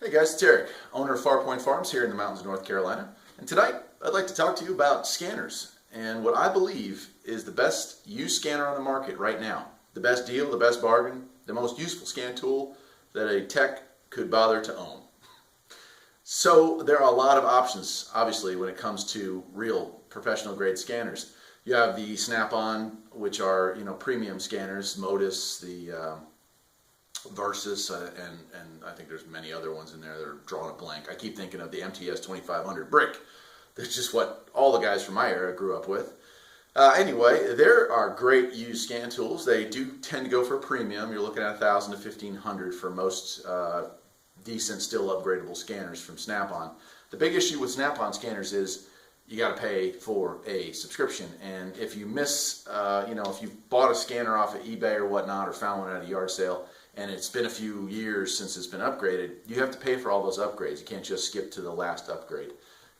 Hey guys, it's Eric, owner of Farpoint Farms here in the mountains of North Carolina. And tonight I'd like to talk to you about scanners and what I believe is the best used scanner on the market right now. The best deal, the best bargain, the most useful scan tool that a tech could bother to own. So there are a lot of options, obviously, when it comes to real professional grade scanners. You have the Snapon, which are premium scanners, Modus, the Versus, and I think there's many other ones in there that are drawing a blank. I keep thinking of the MTS 2500 brick. That's just what all the guys from my era grew up with. Anyway, there are great used scan tools. They do tend to go for a premium. You're looking at $1,000 to $1,500 for most decent, still upgradable scanners from Snap-on. The big issue with Snap-on scanners is you got to pay for a subscription, and if you miss, if you bought a scanner off of eBay or whatnot, or found one at a yard sale, and it's been a few years since it's been upgraded, you have to pay for all those upgrades. You can't just skip to the last upgrade.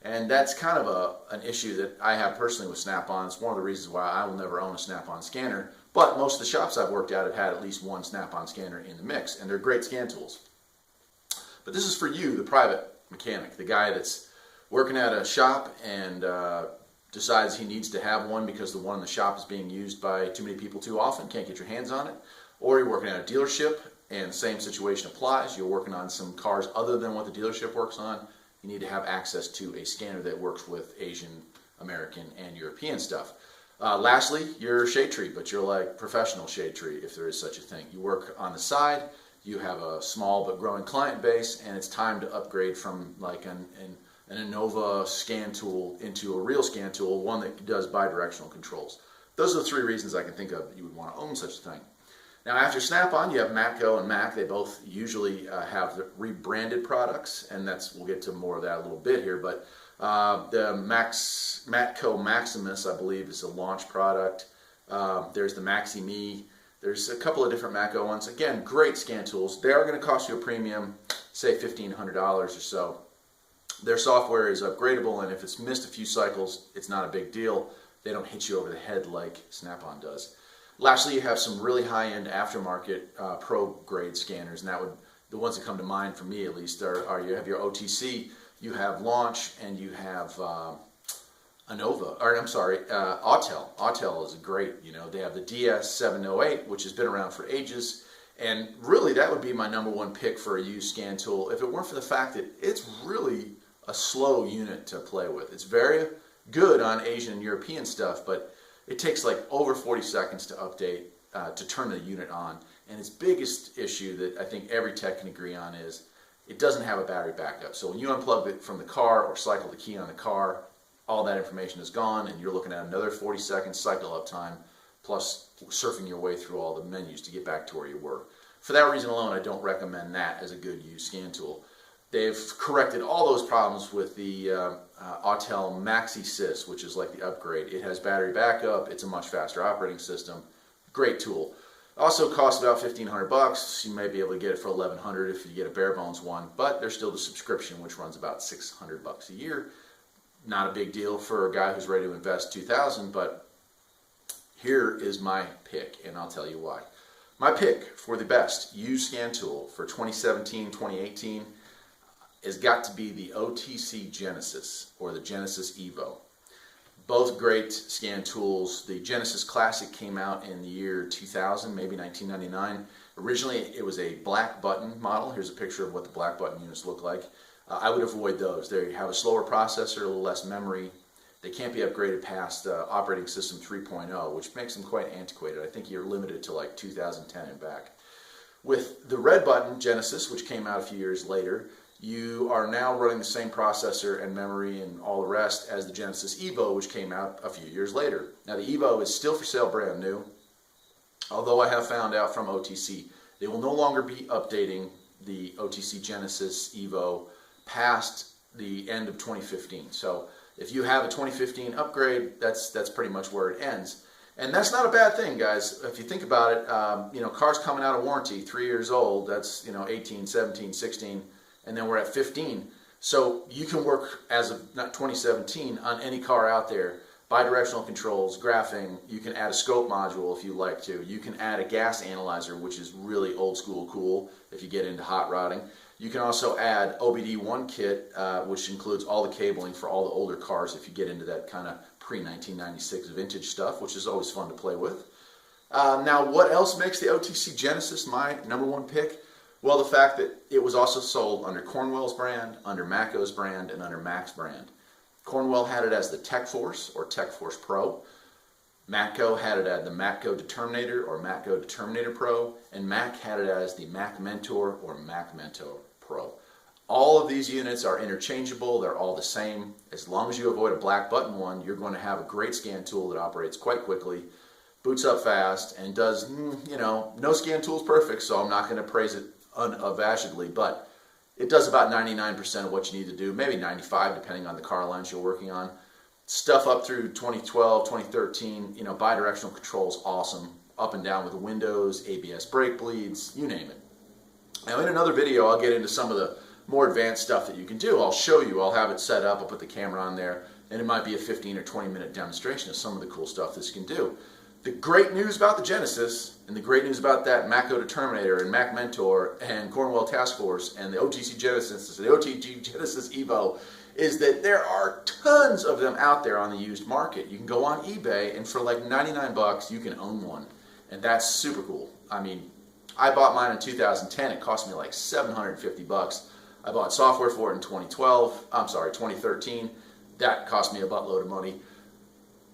And that's kind of an issue that I have personally with Snap-on. It's one of the reasons why I will never own a Snap-on scanner, but most of the shops I've worked at have had at least one Snap-on scanner in the mix, and they're great scan tools. But this is for you, the private mechanic, the guy that's working at a shop and decides he needs to have one because the one in the shop is being used by too many people too often, can't get your hands on it. Or you're working at a dealership and the same situation applies. You're working on some cars other than what the dealership works on. You need to have access to a scanner that works with Asian, American, and European stuff. Lastly, you're shade tree, but you're like professional shade tree, if there is such a thing. You work on the side, you have a small but growing client base, and it's time to upgrade from like an Innova scan tool into a real scan tool, one that does bidirectional controls. Those are the three reasons I can think of that you would want to own such a thing. Now after Snap-on, you have MapGo and Mac. They both usually have rebranded products, and we'll get to more of that a little bit here, but the MapGo Maximus, I believe, is a launch product. There's the Maxi-Me. There's a couple of different MapGo ones. Again, great scan tools. They are going to cost you a premium, say $1,500 or so. Their software is upgradable, and if it's missed a few cycles, it's not a big deal. They don't hit you over the head like Snap-on does. Lastly, you have some really high-end aftermarket pro-grade scanners, and the ones that come to mind for me at least are you have your OTC, you have Launch, and you have Autel. Autel is great. They have the DS708, which has been around for ages, and really that would be my number one pick for a used scan tool if it weren't for the fact that it's really a slow unit to play with. It's very good on Asian and European stuff, but it takes like over 40 seconds to update, to turn the unit on. And its biggest issue that I think every tech can agree on is it doesn't have a battery backup. So when you unplug it from the car or cycle the key on the car, all that information is gone, and you're looking at another 40 seconds cycle up time, plus surfing your way through all the menus to get back to where you were. For that reason alone, I don't recommend that as a good used scan tool. They've corrected all those problems with the Autel Maxi-Sys, which is like the upgrade. It has battery backup. It's a much faster operating system. Great tool. Also costs about $1,500. You may be able to get it for $1,100 if you get a bare bones one, but there's still the subscription, which runs about $600 a year. Not a big deal for a guy who's ready to invest $2,000, but here is my pick, and I'll tell you why. My pick for the best used scan tool for 2017-2018 has got to be the OTC Genesis, or the Genesis Evo. Both great scan tools. The Genesis Classic came out in the year 2000, maybe 1999. Originally it was a black button model. Here's a picture of what the black button units look like. I would avoid those. They have a slower processor, a little less memory. They can't be upgraded past operating system 3.0, which makes them quite antiquated. I think you're limited to like 2010 and back. With the red button Genesis, which came out a few years later, you are now running the same processor and memory and all the rest as the Genesis Evo, which came out a few years later. Now the Evo is still for sale brand new, although I have found out from OTC they will no longer be updating the OTC Genesis Evo past the end of 2015. So if you have a 2015 upgrade, that's pretty much where it ends. And that's not a bad thing, guys. If you think about it, cars coming out of warranty, 3 years old, that's 18, 17, 16, and then we're at 15. So you can work as of 2017 on any car out there bidirectional controls, graphing. You can add a scope module if you like to. You can add a gas analyzer, which is really old school cool if you get into hot rodding. You can also add OBD1 kit, which includes all the cabling for all the older cars if you get into that kind of pre-1996 vintage stuff, which is always fun to play with. Now, what else makes the OTC Genesis my #1 pick? Well, the fact that it was also sold under Cornwell's brand, under MapGo's brand, and under Mac's brand. Cornwell had it as the Tech Force or Tech Force Pro. MapGo had it as the MapGo Determinator or MapGo Determinator Pro, and Mac had it as the Mac Mentor or Mac Mentor Pro. All of these units are interchangeable. They're all the same. As long as you avoid a black button one, you're going to have a great scan tool that operates quite quickly, boots up fast, and does, no scan tool is perfect, so I'm not going to praise it unabashedly, but it does about 99% of what you need to do, maybe 95 depending on the car lines you're working on. Stuff up through 2012, 2013, bidirectional controls, awesome. Up and down with the windows, ABS brake bleeds, you name it. Now in another video, I'll get into some of the more advanced stuff that you can do. I'll show you, I'll have it set up, I'll put the camera on there, and it might be a 15 or 20 minute demonstration of some of the cool stuff this can do. The great news about the Genesis, and the great news about that MapGo Determinator and Mac Mentor and Cornwell Task Force and the OTC Genesis, the OTC Genesis Evo, is that there are tons of them out there on the used market. You can go on eBay and for like 99 bucks you can own one, and that's super cool. I mean, I bought mine in 2010. It cost me like 750 bucks. I bought software for it in 2013. That cost me a buttload of money.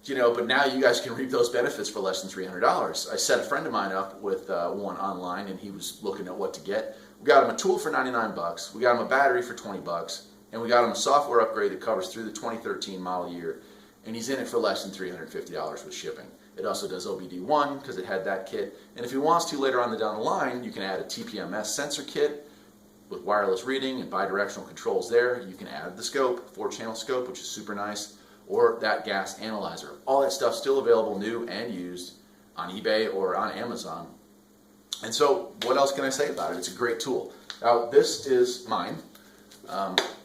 But now you guys can reap those benefits for less than $300. I set a friend of mine up with one online, and he was looking at what to get. We got him a tool for 99 bucks. We got him a battery for 20 bucks. And we got him a software upgrade that covers through the 2013 model year. And he's in it for less than $350 with shipping. It also does OBD1 because it had that kit. And if he wants to later on down the line, you can add a TPMS sensor kit with wireless reading and bidirectional controls there. You can add the scope, 4-channel scope, which is super nice, or that gas analyzer. All that stuff still available new and used on eBay or on Amazon. And so what else can I say about it? It's a great tool. Now this is mine.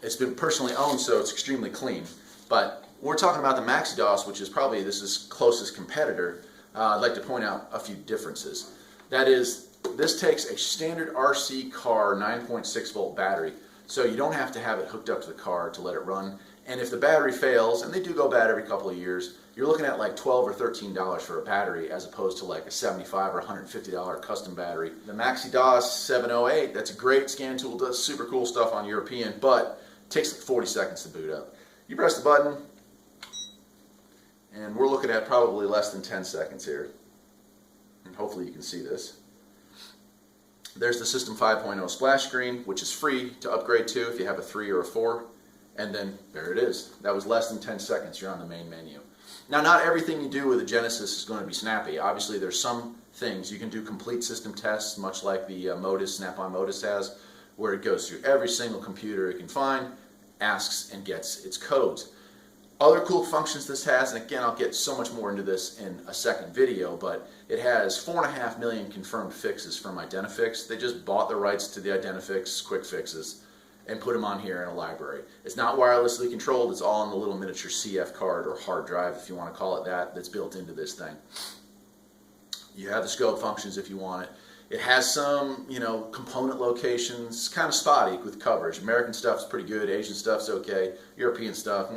It's been personally owned, so it's extremely clean. But when we're talking about the MaxiDOS, which is probably this closest competitor, I'd like to point out a few differences. That is, this takes a standard RC car 9.6 volt battery, so you don't have to have it hooked up to the car to let it run. And if the battery fails, and they do go bad every couple of years, you're looking at like $12 or $13 for a battery as opposed to like a $75 or $150 custom battery. The MaxiDOS 708, that's a great scan tool, does super cool stuff on European, but it takes like 40 seconds to boot up. You press the button, and we're looking at probably less than 10 seconds here. And hopefully you can see this. There's the System 5.0 splash screen, which is free to upgrade to if you have a 3 or a 4. And then there it is. That was less than 10 seconds. You're on the main menu. Now, not everything you do with a Genesis is going to be snappy. Obviously, there's some things. You can do complete system tests, much like the Snapon Modus has, where it goes through every single computer it can find, asks, and gets its codes. Other cool functions this has, and again, I'll get so much more into this in a second video, but it has 4.5 million confirmed fixes from Identifix. They just bought the rights to the Identifix quick fixes and put them on here in a library. It's not wirelessly controlled. It's all on the little miniature CF card or hard drive, if you want to call it that, that's built into this thing. You have the scope functions if you want it. It has some, component locations, kind of spotty with coverage. American stuff's pretty good. Asian stuff's okay. European stuff,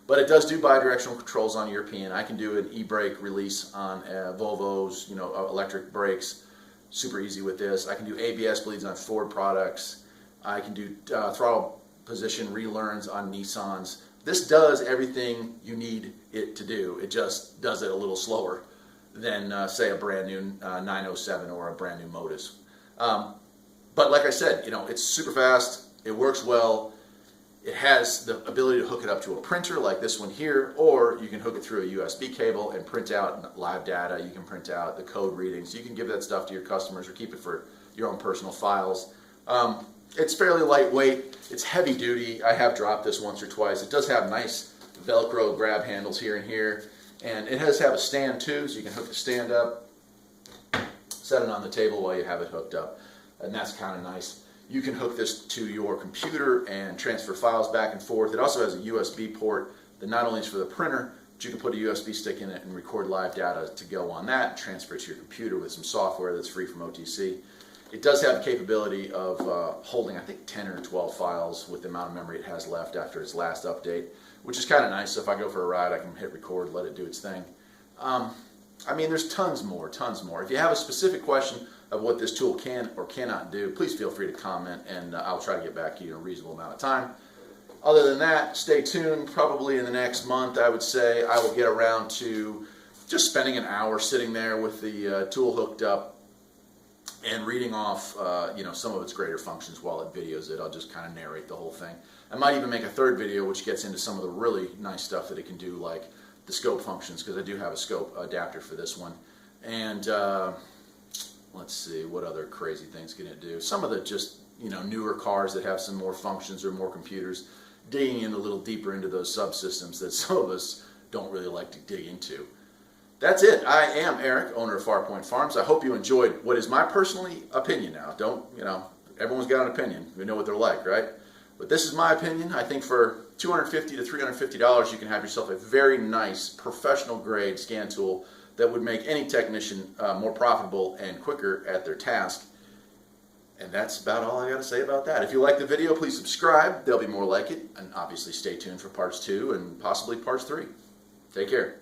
But it does do bidirectional controls on European. I can do an e-brake release on Volvo's, electric brakes. Super easy with this. I can do ABS bleeds on Ford products. I can do throttle position relearns on Nissans. This does everything you need it to do. It just does it a little slower than, say, a brand new 907 or a brand new Modus. But like I said, it's super fast. It works well. It has the ability to hook it up to a printer like this one here, or you can hook it through a USB cable and print out live data. You can print out the code readings. You can give that stuff to your customers or keep it for your own personal files. It's fairly lightweight. It's heavy duty. I have dropped this once or twice. It does have nice Velcro grab handles here and here. And it does have a stand too, so you can hook the stand up, set it on the table while you have it hooked up. And that's kind of nice. You can hook this to your computer and transfer files back and forth. It also has a USB port that not only is for the printer, but you can put a USB stick in it and record live data to go on that, transfer it to your computer with some software that's free from OTC. It does have the capability of holding, I think, 10 or 12 files with the amount of memory it has left after its last update, which is kind of nice. So if I go for a ride, I can hit record, let it do its thing. I mean, there's tons more. If you have a specific question of what this tool can or cannot do, please feel free to comment, and I'll try to get back to you in a reasonable amount of time. Other than that, stay tuned. Probably in the next month, I would say, I will get around to just spending an hour sitting there with the tool hooked up and reading off some of its greater functions while it videos it. I'll just kind of narrate the whole thing. I might even make a third video which gets into some of the really nice stuff that it can do, like the scope functions, because I do have a scope adapter for this one. And let's see, what other crazy things can it do? Some of the just newer cars that have some more functions or more computers, digging in a little deeper into those subsystems that some of us don't really like to dig into. That's it. I am Eric, owner of Farpoint Farms. I hope you enjoyed what is my personal opinion now. Everyone's got an opinion. We know what they're like, right? But this is my opinion. I think for $250 to $350, you can have yourself a very nice, professional-grade scan tool that would make any technician more profitable and quicker at their task. And that's about all I got to say about that. If you like the video, please subscribe. There'll be more like it. And obviously stay tuned for parts 2 and possibly parts 3. Take care.